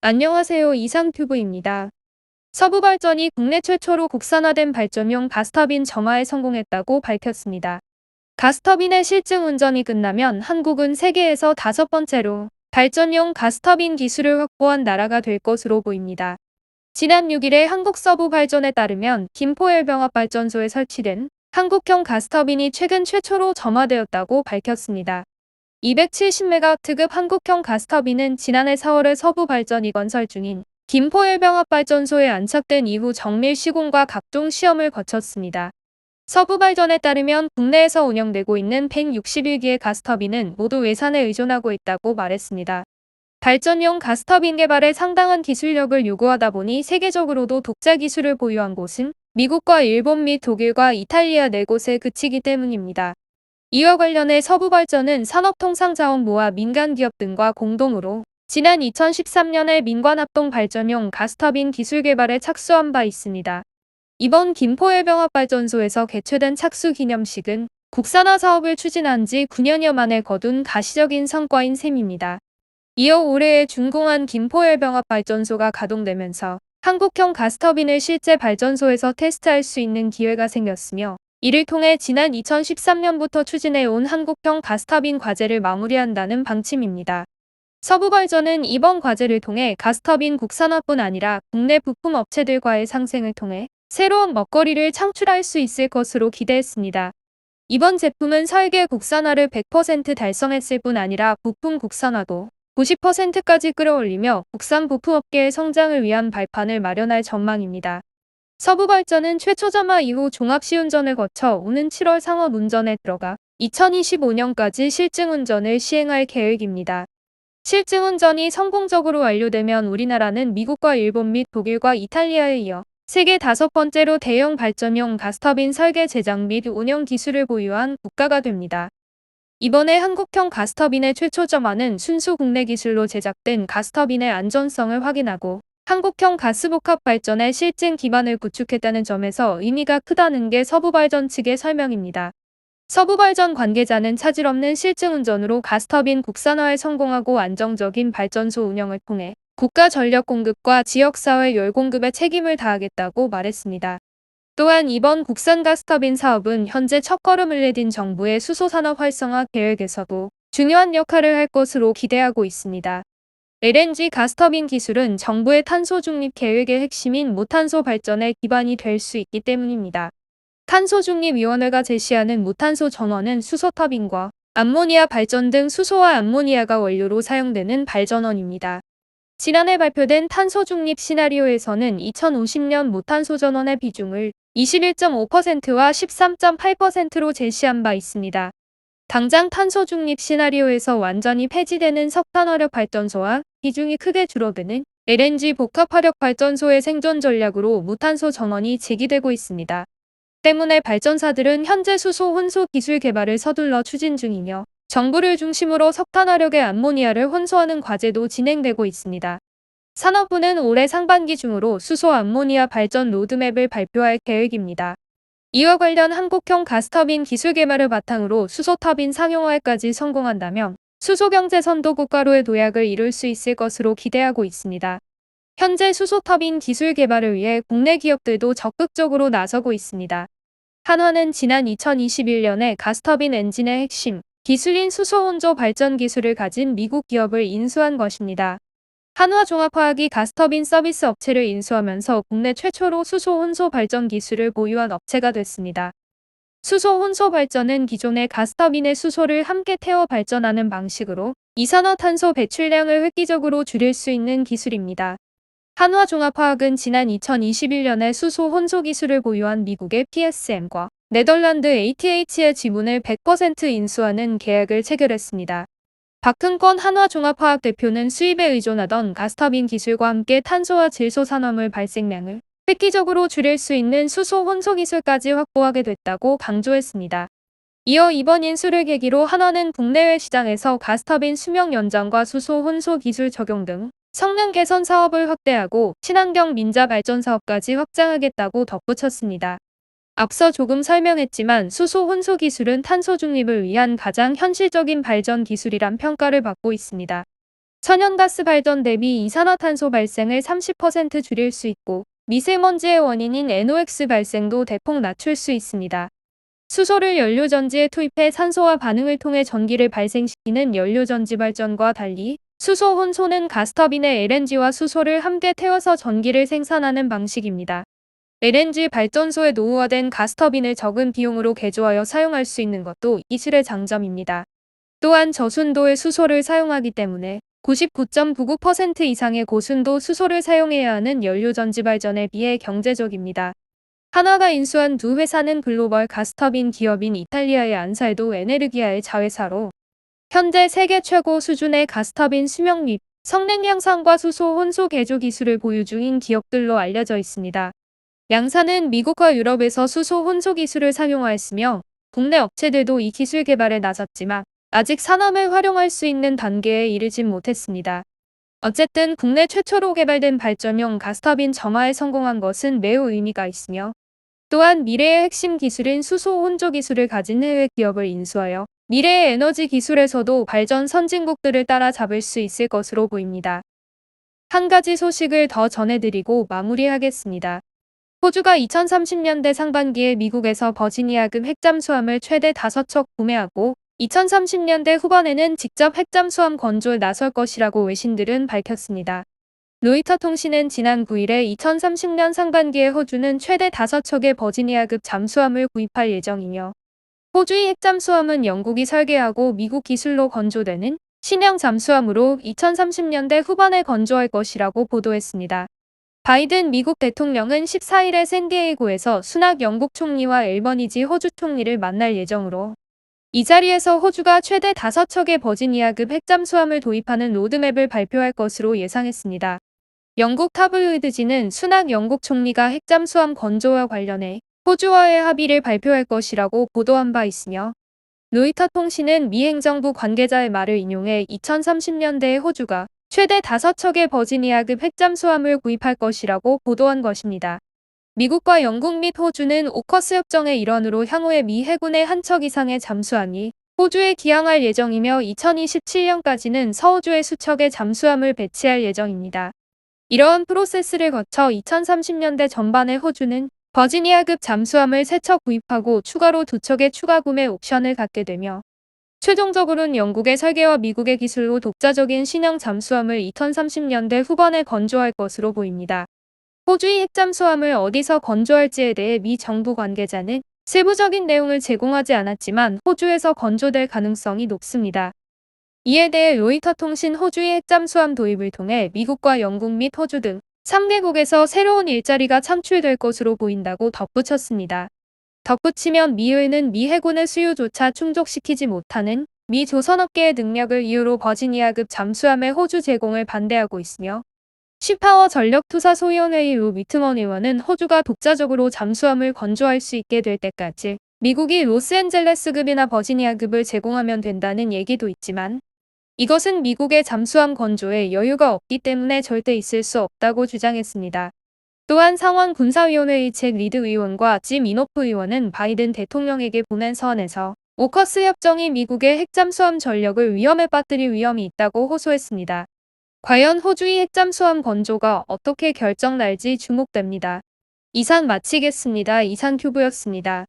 안녕하세요. 이상튜브입니다. 서부발전이 국내 최초로 국산화된 발전용 가스터빈 정화에 성공했다고 밝혔습니다. 가스터빈의 실증 운전이 끝나면 한국은 세계에서 5번째로 발전용 가스터빈 기술을 확보한 나라가 될 것으로 보입니다. 지난 6일에 한국서부발전에 따르면 김포열병합발전소에 설치된 한국형 가스터빈이 최근 최초로 점화되었다고 밝혔습니다. 270메가와트급 한국형 가스터빈은 지난해 4월에 서부발전이 건설 중인 김포열병합발전소에 안착된 이후 정밀 시공과 각종 시험을 거쳤습니다. 서부발전에 따르면 국내에서 운영되고 있는 161기의 가스터빈은 모두 외산에 의존하고 있다고 말했습니다. 발전용 가스터빈 개발에 상당한 기술력을 요구하다 보니 세계적으로도 독자 기술을 보유한 곳은 미국과 일본 및 독일과 이탈리아 4곳에 그치기 때문입니다. 이와 관련해 서부발전은 산업통상자원부와 민간기업 등과 공동으로 지난 2013년에 민관합동 발전용 가스터빈 기술 개발에 착수한 바 있습니다. 이번 김포열병합발전소에서 개최된 착수 기념식은 국산화 사업을 추진한 지 9년여 만에 거둔 가시적인 성과인 셈입니다. 이어 올해에 준공한 김포열병합발전소가 가동되면서 한국형 가스터빈을 실제 발전소에서 테스트할 수 있는 기회가 생겼으며 이를 통해 지난 2013년부터 추진해온 한국형 가스터빈 과제를 마무리한다는 방침입니다. 서부발전은 이번 과제를 통해 가스터빈 국산화뿐 아니라 국내 부품 업체들과의 상생을 통해 새로운 먹거리를 창출할 수 있을 것으로 기대했습니다. 이번 제품은 설계 국산화를 100% 달성했을 뿐 아니라 부품 국산화도 90%까지 끌어올리며 국산 부품업계의 성장을 위한 발판을 마련할 전망입니다. 서부발전은 최초 점화 이후 종합시운전을 거쳐 오는 7월 상업운전에 들어가 2025년까지 실증운전을 시행할 계획입니다. 실증운전이 성공적으로 완료되면 우리나라는 미국과 일본 및 독일과 이탈리아에 이어 세계 5번째로 대형 발전용 가스터빈 설계 제작 및 운영 기술을 보유한 국가가 됩니다. 이번에 한국형 가스터빈의 최초 점화는 순수 국내 기술로 제작된 가스터빈의 안전성을 확인하고 한국형 가스복합 발전의 실증 기반을 구축했다는 점에서 의미가 크다는 게 서부발전 측의 설명입니다. 서부발전 관계자는 차질 없는 실증운전으로 가스터빈 국산화에 성공하고 안정적인 발전소 운영을 통해 국가 전력 공급과 지역사회 열 공급에 책임을 다하겠다고 말했습니다. 또한 이번 국산 가스터빈 사업은 현재 첫걸음을 내딘 정부의 수소산업 활성화 계획에서도 중요한 역할을 할 것으로 기대하고 있습니다. LNG 가스터빈 기술은 정부의 탄소 중립 계획의 핵심인 무탄소 발전의 기반이 될 수 있기 때문입니다. 탄소중립위원회가 제시하는 무탄소 전원은 수소터빈과 암모니아 발전 등 수소와 암모니아가 원료로 사용되는 발전원입니다. 지난해 발표된 탄소중립 시나리오에서는 2050년 무탄소 전원의 비중을 21.5%와 13.8%로 제시한 바 있습니다. 당장 탄소 중립 시나리오에서 완전히 폐지되는 석탄화력 발전소와 비중이 크게 줄어드는 LNG 복합화력 발전소의 생존 전략으로 무탄소 전원이 제기되고 있습니다. 때문에 발전사들은 현재 수소 혼소 기술 개발을 서둘러 추진 중이며 정부를 중심으로 석탄화력의 암모니아를 혼소하는 과제도 진행되고 있습니다. 산업부는 올해 상반기 중으로 수소 암모니아 발전 로드맵을 발표할 계획입니다. 이와 관련 한국형 가스터빈 기술 개발을 바탕으로 수소터빈 상용화에까지 성공한다면 수소경제 선도 국가로의 도약을 이룰 수 있을 것으로 기대하고 있습니다. 현재 수소터빈 기술 개발을 위해 국내 기업들도 적극적으로 나서고 있습니다. 한화는 지난 2021년에 가스터빈 엔진의 핵심 기술인 수소혼조 발전 기술을 가진 미국 기업을 인수한 것입니다. 한화종합화학이 가스터빈 서비스 업체를 인수하면서 국내 최초로 수소 혼소 발전 기술을 보유한 업체가 됐습니다. 수소 혼소 발전은 기존의 가스터빈의 수소를 함께 태워 발전하는 방식으로 이산화탄소 배출량을 획기적으로 줄일 수 있는 기술입니다. 한화종합화학은 지난 2021년에 수소 혼소 기술을 보유한 미국의 PSM과 네덜란드 ATH의 지분을 100% 인수하는 계약을 체결했습니다. 박흥권 한화종합화학 대표는 수입에 의존하던 가스터빈 기술과 함께 탄소와 질소 산화물 발생량을 획기적으로 줄일 수 있는 수소 혼소 기술까지 확보하게 됐다고 강조했습니다. 이어 이번 인수를 계기로 한화는 국내외 시장에서 가스터빈 수명 연장과 수소 혼소 기술 적용 등 성능 개선 사업을 확대하고 친환경 민자 발전 사업까지 확장하겠다고 덧붙였습니다. 앞서 조금 설명했지만 수소 혼소 기술은 탄소 중립을 위한 가장 현실적인 발전 기술이란 평가를 받고 있습니다. 천연가스 발전 대비 이산화탄소 발생을 30% 줄일 수 있고 미세먼지의 원인인 NOx 발생도 대폭 낮출 수 있습니다. 수소를 연료전지에 투입해 산소와 반응을 통해 전기를 발생시키는 연료전지 발전과 달리 수소 혼소는 가스터빈에 LNG와 수소를 함께 태워서 전기를 생산하는 방식입니다. LNG 발전소에 노후화된 가스터빈을 적은 비용으로 개조하여 사용할 수 있는 것도 이 기술의 장점입니다. 또한 저순도의 수소를 사용하기 때문에 99.99% 이상의 고순도 수소를 사용해야 하는 연료전지 발전에 비해 경제적입니다. 한화가 인수한 두 회사는 글로벌 가스터빈 기업인 이탈리아의 안살도 에네르기아의 자회사로 현재 세계 최고 수준의 가스터빈 수명 및 성능 향상과 수소 혼소 개조 기술을 보유 중인 기업들로 알려져 있습니다. 양사는 미국과 유럽에서 수소 혼소 기술을 상용화했으며 국내 업체들도 이 기술 개발에 나섰지만 아직 산업에 활용할 수 있는 단계에 이르진 못했습니다. 어쨌든 국내 최초로 개발된 발전용 가스터빈 정화에 성공한 것은 매우 의미가 있으며 또한 미래의 핵심 기술인 수소 혼조 기술을 가진 해외 기업을 인수하여 미래의 에너지 기술에서도 발전 선진국들을 따라잡을 수 있을 것으로 보입니다. 한 가지 소식을 더 전해드리고 마무리하겠습니다. 호주가 2030년대 상반기에 미국에서 버지니아급 핵잠수함을 최대 5척 구매하고 2030년대 후반에는 직접 핵잠수함 건조에 나설 것이라고 외신들은 밝혔습니다. 로이터 통신은 지난 9일에 2030년 상반기에 호주는 최대 5척의 버지니아급 잠수함을 구입할 예정이며 호주의 핵잠수함은 영국이 설계하고 미국 기술로 건조되는 신형 잠수함으로 2030년대 후반에 건조할 것이라고 보도했습니다. 바이든 미국 대통령은 14일에 샌디에이고에서 수낙 영국 총리와 앨버니지 호주 총리를 만날 예정으로 이 자리에서 호주가 최대 5척의 버지니아급 핵잠수함을 도입하는 로드맵을 발표할 것으로 예상했습니다. 영국 타블로이드지는 수낙 영국 총리가 핵잠수함 건조와 관련해 호주와의 합의를 발표할 것이라고 보도한 바 있으며 로이터 통신은 미 행정부 관계자의 말을 인용해 2030년대에 호주가 최대 5척의 버지니아급 핵잠수함을 구입할 것이라고 보도한 것입니다. 미국과 영국 및 호주는 오커스 협정의 일원으로 향후에 미 해군의 한 척 이상의 잠수함이 호주에 기항할 예정이며 2027년까지는 서호주에 수척의 잠수함을 배치할 예정입니다. 이러한 프로세스를 거쳐 2030년대 전반에 호주는 버지니아급 잠수함을 3척 구입하고 추가로 2척의 추가 구매 옵션을 갖게 되며 최종적으로는 영국의 설계와 미국의 기술로 독자적인 신형 잠수함을 2030년대 후반에 건조할 것으로 보입니다. 호주의 핵잠수함을 어디서 건조할지에 대해 미 정부 관계자는 세부적인 내용을 제공하지 않았지만 호주에서 건조될 가능성이 높습니다. 이에 대해 로이터 통신 호주의 핵잠수함 도입을 통해 미국과 영국 및 호주 등 3개국에서 새로운 일자리가 창출될 것으로 보인다고 덧붙였습니다. 덧붙이면 미의회는 미 해군의 수요조차 충족시키지 못하는 미 조선업계의 능력을 이유로 버지니아급 잠수함의 호주 제공을 반대하고 있으며 시파워 전력투자소위원회의 루 위트먼 의원은 호주가 독자적으로 잠수함을 건조할 수 있게 될 때까지 미국이 로스앤젤레스급이나 버지니아급을 제공하면 된다는 얘기도 있지만 이것은 미국의 잠수함 건조에 여유가 없기 때문에 절대 있을 수 없다고 주장했습니다. 또한 상원 군사위원회의 잭 리드 의원과 짐 이노프 의원은 바이든 대통령에게 보낸 서한에서 오커스 협정이 미국의 핵잠수함 전력을 위험에 빠뜨릴 위험이 있다고 호소했습니다. 과연 호주의 핵잠수함 건조가 어떻게 결정 날지 주목됩니다. 이상 마치겠습니다. 이상큐브였습니다.